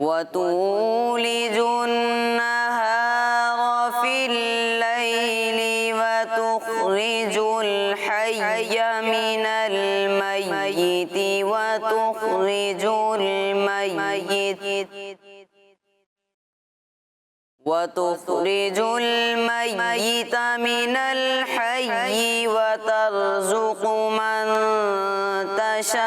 وتولج النهار في الليل وتخرج الحي من الميت وتخرج الميت من الحي وترزق من نشاء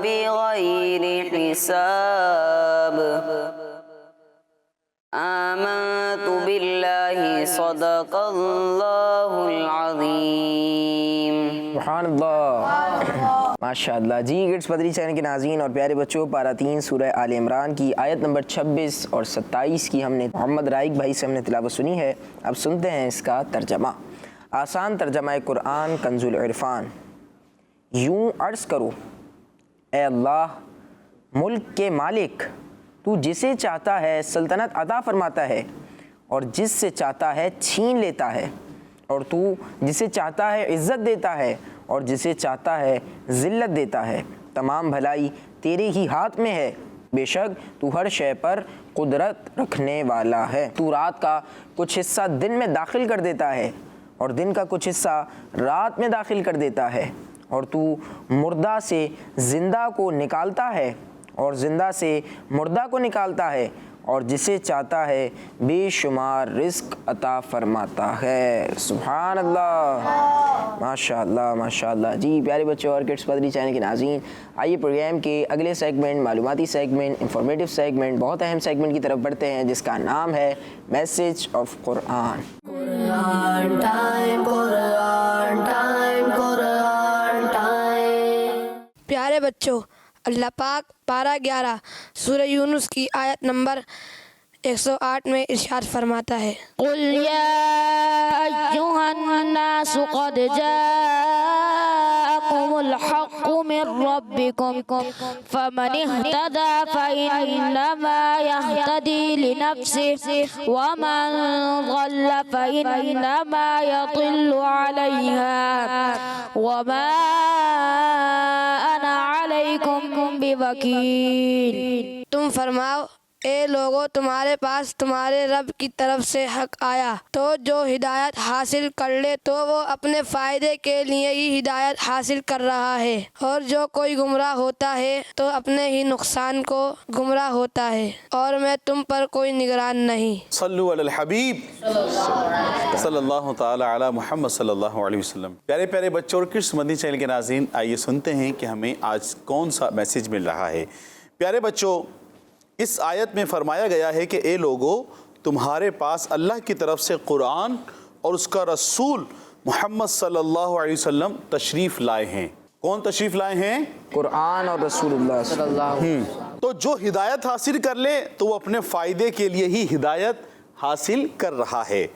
بغير حساب آمنت بالله صدق الله العظيم سبحان اللہ ماشاء اللہ جی گٹس مدری چینل کے ناظرین اور پیارے بچوں پارہ 3 سورہ آل عمران کی آیت نمبر 26 اور 27 کی ہم نے محمد رائق بھائی سے ہم نے تلاوت سنی ہے. اب سنتے ہیں اس کا ترجمہ. آسان ترجمہ قرآن کنز العرفان. یوں عرض کرو اے اللہ ملک کے مالک تو جسے چاہتا ہے سلطنت عطا فرماتا ہے اور جس سے چاہتا ہے چھین لیتا ہے اور تو جسے چاہتا ہے عزت دیتا ہے اور جسے چاہتا ہے ذلت دیتا ہے. تمام بھلائی تیرے ہی ہاتھ میں ہے. بے شک تو ہر شے پر قدرت رکھنے والا ہے. تو رات کا کچھ حصہ دن میں داخل کر دیتا ہے اور دن کا کچھ حصہ رات میں داخل کر دیتا ہے اور تو مردہ سے زندہ کو نکالتا ہے اور زندہ سے مردہ کو نکالتا ہے اور جسے چاہتا ہے بے شمار رزق عطا فرماتا ہے. سبحان اللہ ماشاء اللہ ماشاء اللہ. جی پیارے بچوں اور کڈس مدری چینل کے ناظرین آئیے پروگرام کے اگلے سیگمنٹ معلوماتی سیگمنٹ انفارمیٹیو سیگمنٹ بہت اہم سیگمنٹ کی طرف بڑھتے ہیں جس کا نام ہے message of Quran. Quran time, Quran time, Quran time. پیارے بچوں اللہ پاک پارہ 11 سورہ یونس کی آیت نمبر 108 میں ارشاد فرماتا ہے قل يا أيها الناس قد جاءكم الحق من ربكم فمن اهتدى فإنما يهتدي لنفسه ومن ضل فإنما يضل عليها وما أنا عليكم بوكيل. تم فرماؤ اے لوگو تمہارے پاس تمہارے رب کی طرف سے حق آیا تو جو ہدایت حاصل کر لے تو وہ اپنے فائدے کے لیے ہی ہدایت حاصل کر رہا ہے اور جو کوئی گمراہ ہوتا ہے تو اپنے ہی نقصان کو گمراہ ہوتا ہے اور میں تم پر کوئی نگران نہیں. صلو علی الحبیب صلی اللہ تعالی علی محمد صلی اللہ علیہ وسلم. پیارے پیارے بچوں اور کڈس مدنی چینل کے ناظرین آئیے سنتے ہیں کہ ہمیں آج کون سا میسج مل رہا ہے. پیارے بچوں اس آیت میں فرمایا گیا ہے کہ اے لوگو تمہارے پاس اللہ کی طرف سے قرآن اور اس کا رسول محمد صلی اللہ علیہ وسلم تشریف لائے ہیں. کون تشریف لائے ہیں؟ قرآن اور رسول اللہ صلی اللہ علیہ وسلم. تو جو ہدایت حاصل کر لے تو وہ اپنے فائدے کے لیے ہی ہدایت حاصل کر رہا ہے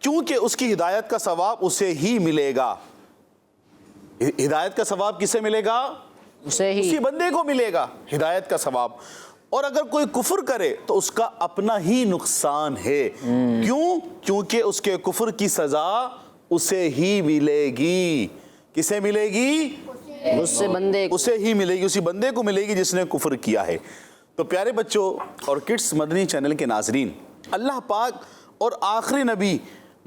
کیونکہ اس کی ہدایت کا ثواب اسے ہی ملے گا. ہدایت کا ثواب کسے ملے گا؟ اسے ہی اسی بندے کو ملے گا ہدایت کا ثواب. اور اگر کوئی کفر کرے تو اس کا اپنا ہی نقصان ہے. کیوں؟ کیونکہ اس کے کفر کی سزا اسے ہی ملے گی. کسے ملے گی؟ اسے ہی ملے گی. اسی بندے کو ملے گی جس نے کفر کیا ہے. تو پیارے بچوں اور کڈس مدنی چینل کے ناظرین اللہ پاک اور آخری نبی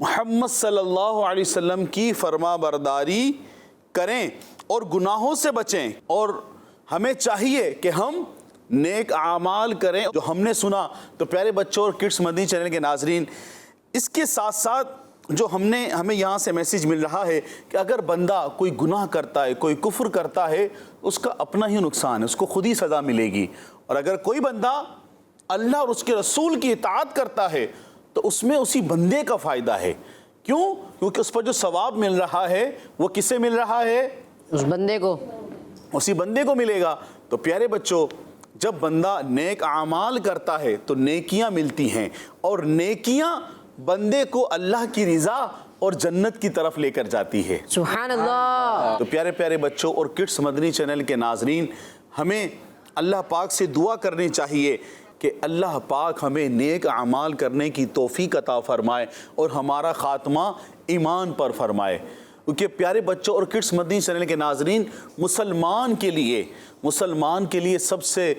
محمد صلی اللہ علیہ وسلم کی فرما برداری کریں اور گناہوں سے بچیں اور ہمیں چاہیے کہ ہم نیک اعمال کریں. جو ہم نے سنا تو پیارے بچوں اور کڈس مدنی چینل کے ناظرین اس کے ساتھ ساتھ جو ہمیں یہاں سے میسیج مل رہا ہے کہ اگر بندہ کوئی گناہ کرتا ہے کوئی کفر کرتا ہے اس کا اپنا ہی نقصان ہے, اس کو خود ہی سزا ملے گی. اور اگر کوئی بندہ اللہ اور اس کے رسول کی اطاعت کرتا ہے تو اس میں اسی بندے کا فائدہ ہے. کیوں؟ کیونکہ اس پر جو ثواب مل رہا ہے وہ کسے مل رہا ہے؟ اس بندے کو, اسی بندے کو ملے گا. تو پیارے بچوں جب بندہ نیک اعمال کرتا ہے تو نیکیاں ملتی ہیں اور نیکیاں بندے کو اللہ کی رضا اور جنت کی طرف لے کر جاتی ہے. سبحان اللہ. تو پیارے پیارے بچوں اور کڈس مدنی چینل کے ناظرین ہمیں اللہ پاک سے دعا کرنی چاہیے کہ اللہ پاک ہمیں نیک اعمال کرنے کی توفیق عطا فرمائے اور ہمارا خاتمہ ایمان پر فرمائے. کیونکہ پیارے بچوں اور کڈس مدنی چینل کے ناظرین مسلمان کے لیے سب سے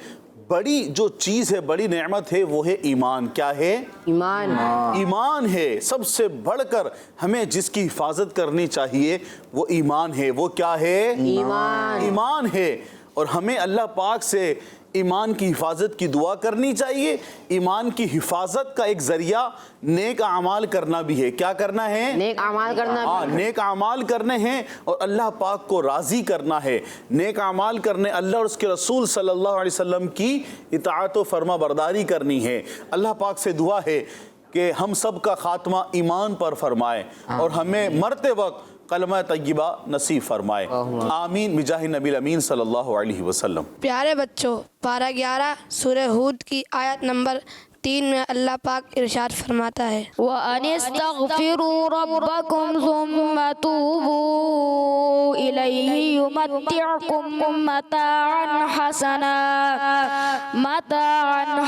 بڑی جو چیز ہے, بڑی نعمت ہے, وہ ہے ایمان. کیا ہے؟ ایمان ہے. سب سے بڑھ کر ہمیں جس کی حفاظت کرنی چاہیے وہ ایمان ہے. وہ کیا ہے؟ ایمان ہے. اور ہمیں اللہ پاک سے ایمان کی حفاظت کی دعا کرنی چاہیے. ایمان کی حفاظت کا ایک ذریعہ نیک اعمال کرنا بھی ہے. کیا کرنا ہے؟ نیک اعمال کرنا ہاں، نیک اعمال کرنے ہیں اور اللہ پاک کو راضی کرنا ہے. نیک اعمال کرنے، اللہ اور اس کے رسول صلی اللہ علیہ وسلم کی اطاعت و فرما برداری کرنی ہے. اللہ پاک سے دعا ہے کہ ہم سب کا خاتمہ ایمان پر فرمائے اور ہمیں مرتے وقت کلمہ طیبہ نصیب فرمائے. آمین بجاہ نبی الامین صلی اللہ علیہ وسلم. پیارے بچوں، پارہ 11 سورہ ہود کی آیت نمبر 3 میں اللہ پاک ارشاد فرماتا ہے وأن استغفروا ربكم ثم توبوا إليه يمتعكم متاعا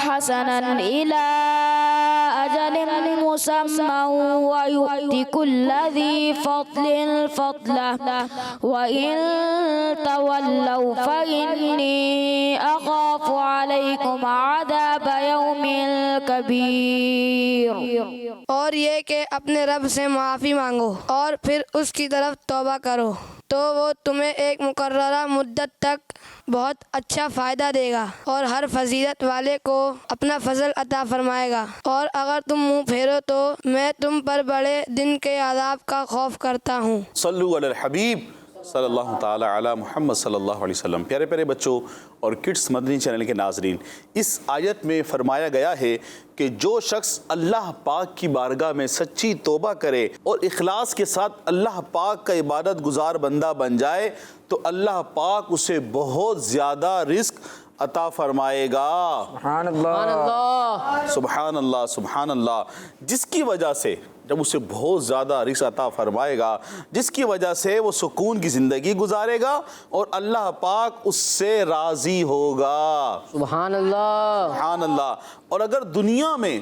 حسنا إلى أجل مسمى ويؤتي كل ذي فضل فضله وإن تولوا فإني أخاف عليكم عذاب يوم کبیر. اور یہ کہ اپنے رب سے معافی مانگو اور پھر اس کی طرف توبہ کرو تو وہ تمہیں ایک مقررہ مدت تک بہت اچھا فائدہ دے گا اور ہر فضیلت والے کو اپنا فضل عطا فرمائے گا. اور اگر تم منہ پھیرو تو میں تم پر بڑے دن کے عذاب کا خوف کرتا ہوں. صلو علی الحبیب صلی اللہ تعالی علی محمد صلی اللہ علیہ وسلم. پیارے پیارے بچوں اور کڈس مدنی چینل کے ناظرین، اس آیت میں فرمایا گیا ہے کہ جو شخص اللہ پاک کی بارگاہ میں سچی توبہ کرے اور اخلاص کے ساتھ اللہ پاک کا عبادت گزار بندہ بن جائے تو اللہ پاک اسے بہت زیادہ رزق عطا فرمائے گا. سبحان اللہ. سبحان اللہ سبحان اللہ. جس کی وجہ سے جب اسے بہت زیادہ رزق عطا فرمائے گا، جس کی وجہ سے وہ سکون کی زندگی گزارے گا اور اللہ پاک اس سے راضی ہوگا. سبحان اللہ. سبحان اللہ. اور اگر دنیا میں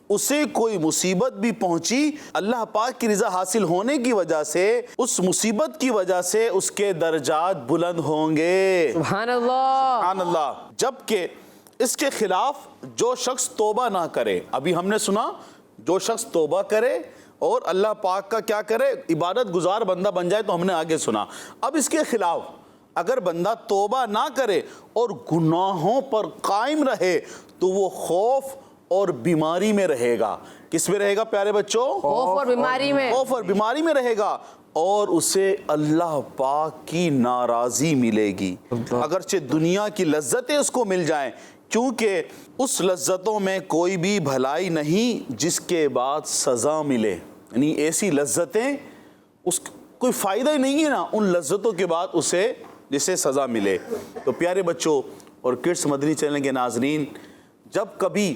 اسے کوئی مصیبت بھی پہنچی، اللہ پاک کی رضا حاصل ہونے کی وجہ سے اس مصیبت کی وجہ سے اس کے درجات بلند ہوں گے. سبحان اللہ. سبحان اللہ. جبکہ اس کے خلاف جو شخص توبہ نہ کرے، ابھی ہم نے سنا جو شخص توبہ کرے اور اللہ پاک کا کیا کرے، عبادت گزار بندہ بن جائے، تو ہم نے آگے سنا. اب اس کے خلاف اگر بندہ توبہ نہ کرے اور گناہوں پر قائم رہے تو وہ خوف اور بیماری میں رہے گا. کس میں رہے گا پیارے بچوں؟ خوف اور بیماری میں. خوف اور بیماری میں رہے گا اور اسے اللہ پاک کی ناراضی ملے گی. اگرچہ دنیا کی لذتیں اس کو مل جائیں، کیونکہ اس لذتوں میں کوئی بھی بھلائی نہیں جس کے بعد سزا ملے. یعنی ایسی لذتیں اس کوئی فائدہ ہی نہیں ہے نا ان لذتوں کے بعد اسے جسے سزا ملے. تو پیارے بچوں اور کڈس مدنی چینل کے ناظرین، جب کبھی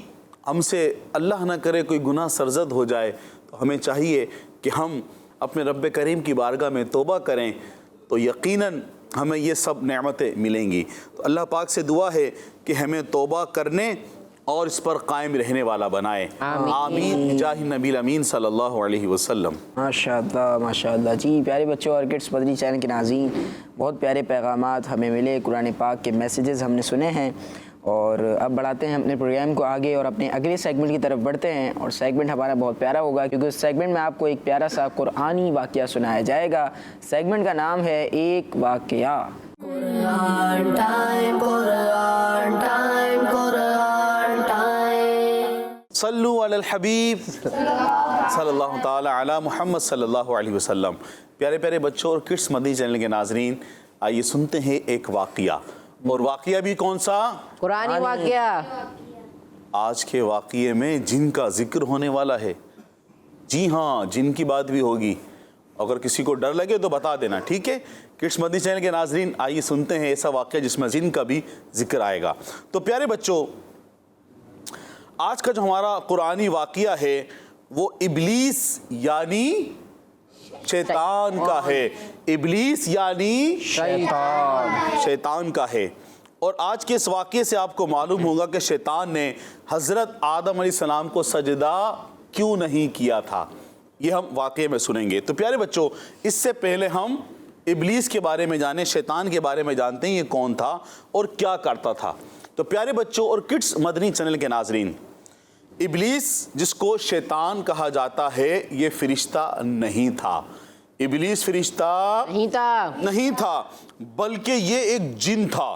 ہم سے اللہ نہ کرے کوئی گناہ سرزد ہو جائے تو ہمیں چاہیے کہ ہم اپنے رب کریم کی بارگاہ میں توبہ کریں تو یقیناً ہمیں یہ سب نعمتیں ملیں گی. تو اللہ پاک سے دعا ہے کہ ہمیں توبہ کرنے اور اس پر قائم رہنے والا بنائے. آمین جاہ نبی الامین صلی اللہ علیہ وسلم. ماشاء اللہ ماشاء اللہ. جی پیارے بچوں اور کڈس مدنی چینل کے ناظرین، بہت پیارے پیغامات ہمیں ملے، قرآن پاک کے میسیجز ہم نے سنے ہیں. اور اب بڑھاتے ہیں اپنے پروگرام کو آگے اور اپنے اگلے سیگمنٹ کی طرف بڑھتے ہیں. اور سیگمنٹ ہمارا بہت پیارا ہوگا کیونکہ اس سیگمنٹ میں آپ کو ایک پیارا سا قرآنی واقعہ سنایا جائے گا. سیگمنٹ کا نام ہے ایک واقعہ. قرآن ٹائم قرآن ٹائم قرآن ٹائم. صلو علی الحبیب صلی اللہ تعالی علی محمد صلی اللہ علیہ وسلم. پیارے پیارے بچوں اور کڈس مدنی چینل کے ناظرین، آئیے سنتے ہیں ایک واقعہ. اور واقعہ بھی کون سا؟ قرآنی واقعہ. آج کے واقعے میں جن کا ذکر ہونے والا ہے. جی ہاں، جن کی بات بھی ہوگی. اگر کسی کو ڈر لگے تو بتا دینا، ٹھیک ہے؟ کڈس مدنی چینل کے ناظرین، آئیے سنتے ہیں ایسا واقعہ جس میں جن کا بھی ذکر آئے گا. تو پیارے بچوں، آج کا جو ہمارا قرآنی واقعہ ہے وہ ابلیس یعنی شیطان کا ہے. ابلیس یعنی شیطان کا ہے. اور آج کے اس واقعے سے آپ کو معلوم ہوگا کہ شیطان نے حضرت آدم علیہ السلام کو سجدہ کیوں نہیں کیا تھا. یہ ہم واقعے میں سنیں گے. تو پیارے بچوں، اس سے پہلے ہم ابلیس کے بارے میں جانیں، شیطان کے بارے میں جانتے ہیں یہ کون تھا اور کیا کرتا تھا. تو پیارے بچوں اور کڈس مدنی چینل کے ناظرین، ابلیس جس کو شیطان کہا جاتا ہے یہ فرشتہ نہیں تھا. ابلیس فرشتہ نہیں تھا بلکہ یہ ایک جن تھا.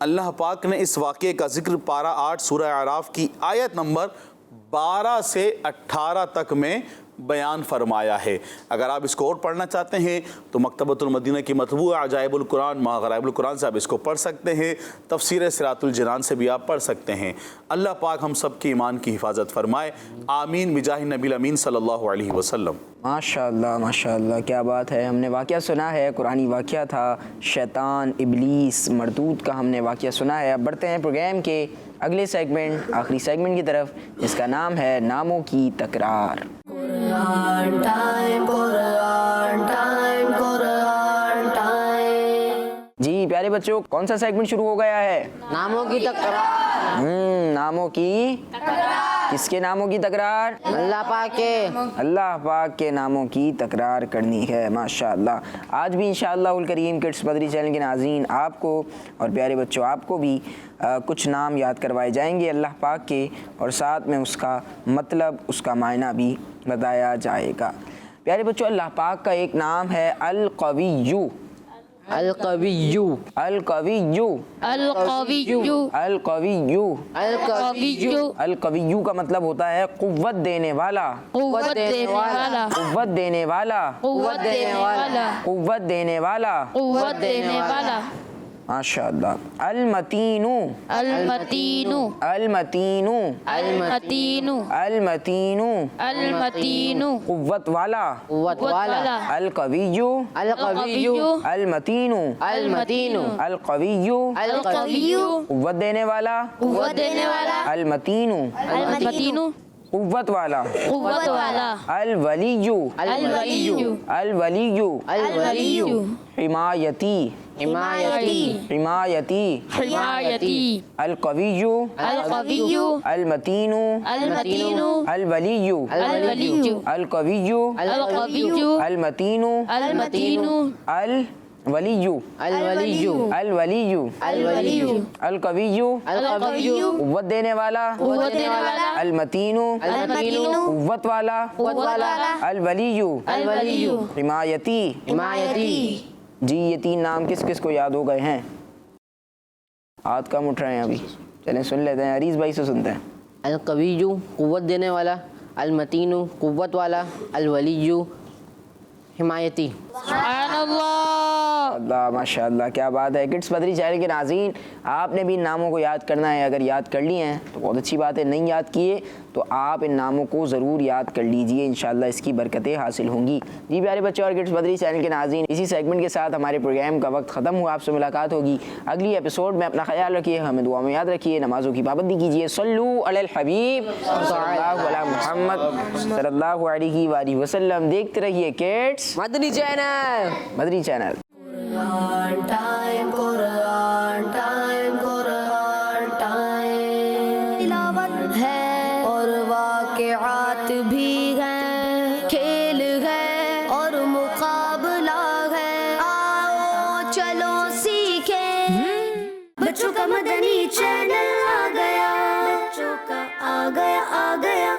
اللہ پاک نے اس واقعے کا ذکر پارہ 8 سورہ اعراف کی آیت نمبر 12 سے 18 تک میں بیان فرمایا ہے۔ اگر آپ اس کو اور پڑھنا چاہتے ہیں تو مکتبۃ المدینہ کی مطبوع عجائب القرآن مع غرائب القرآن سے آپ اس کو پڑھ سکتے ہیں، تفسیر صراط الجنان سے بھی آپ پڑھ سکتے ہیں۔ اللہ پاک ہم سب کے ایمان کی حفاظت فرمائے، آمین بجاہ نبی الامین صلی اللہ علیہ وسلم۔ ماشاءاللہ کیا بات ہے۔ ہم نے واقعہ سنا ہے، قرآنی واقعہ تھا، شیطان ابلیس مردود کا ہم نے واقعہ سنا ہے۔ اب بڑھتے ہیں پروگرام کے اگلے سیگمنٹ، آخری سیگمنٹ کی طرف، جس کا نام ہے ناموں کی تکرار۔ Quran time, Quran time, Quran time. جی پیارے بچوں، کون سا سیگمنٹ شروع ہو گیا ہے؟ ناموں کی تکرار، ناموں کی کس کے ناموں کی تکرار؟ اللہ پاک کے۔ اللہ پاک کے ناموں کی تکرار کرنی ہے، ماشاءاللہ۔ آج بھی انشاءاللہ الکریم کڈس مدری چینل کے ناظرین آپ کو اور پیارے بچوں آپ کو بھی کچھ نام یاد کروائے جائیں گے اللہ پاک کے، اور ساتھ میں اس کا مطلب، اس کا معنی بھی بتایا جائے گا۔ پیارے بچوں، اللہ پاک کا ایک نام ہے القوی۔ القوی، القوی، القوی، القوی، القوی کا مطلب ہوتا ہے قوت دینے والا، قوت دینے والا، قوت دینے والا، قوت دینے والا، قوت دینے والا، قوت دینے والا۔ ماشاءاللہ۔ المتین، المتین، المتین، المتین، المتین، المتین، قوت والا، قوت والا۔ القوی، القوی، المتین، المتین، القوی، القوی، قوت دینے والا، قوت دینے والا، المتین، المتین، قوت والا، قوت والا، الولی، الولی، الولی، الولی، حمایتی، حمایتی، حمایتی، حمایتی، القوی، القوی، المتین، المتین، الولی، الولی، القوی، القوی، المتین، المتین، الولی، الولی، الولی، الولی، القوی، القوی، قوت دینے والا، قوت دینے والا، المتین، المتین، قوت والا، قوت والا، الولی، الولی، حمایتی۔ حمایتی۔ جی یہ تین نام کس کس کو یاد ہو گئے ہیں؟ ہاتھ کم اٹھ رہے ہیں ابھی، چلیں سن لیتے ہیں، عریض بھائی سے سنتے ہیں۔ القوی، قوت دینے والا، المتین، قوت والا، الولی، حمایتی۔ سبحان اللہ۔ اللہ ماشاءاللہ کیا بات ہے۔ کڈس مدری چینل کے ناظرین، آپ نے بھی ان ناموں کو یاد کرنا ہے، اگر یاد کر لیے ہیں تو بہت اچھی بات ہے، نہیں یاد کیے تو آپ ان ناموں کو ضرور یاد کر لیجئے، انشاءاللہ اس کی برکتیں حاصل ہوں گی۔ جی پیارے بچوں اور کڈس مدری چینل کے ناظرین، اسی سیگمنٹ کے ساتھ ہمارے پروگرام کا وقت ختم ہوا، آپ سے ملاقات ہوگی اگلی ایپیسوڈ میں۔ اپنا خیال رکھیے، ہمیں دعا میں یاد رکھیے، نمازوں کی پابندی کیجیے۔ صلو علی الحبیب صلی اللہ علی محمد صلی اللہ علیہ وآلہ وسلم۔ دیکھتے رہیے کڈس مدنی چینل، مدری channel. Quran time, Quran time, Quran time. تلاوت ہے اور واقعات بھی ہیں، کھیل ہے اور مقابلہ ہے، آؤ چلو سیکھیں، بچوں کا مدنی چینل آ گیا، بچوں کا آ گیا، آ گیا۔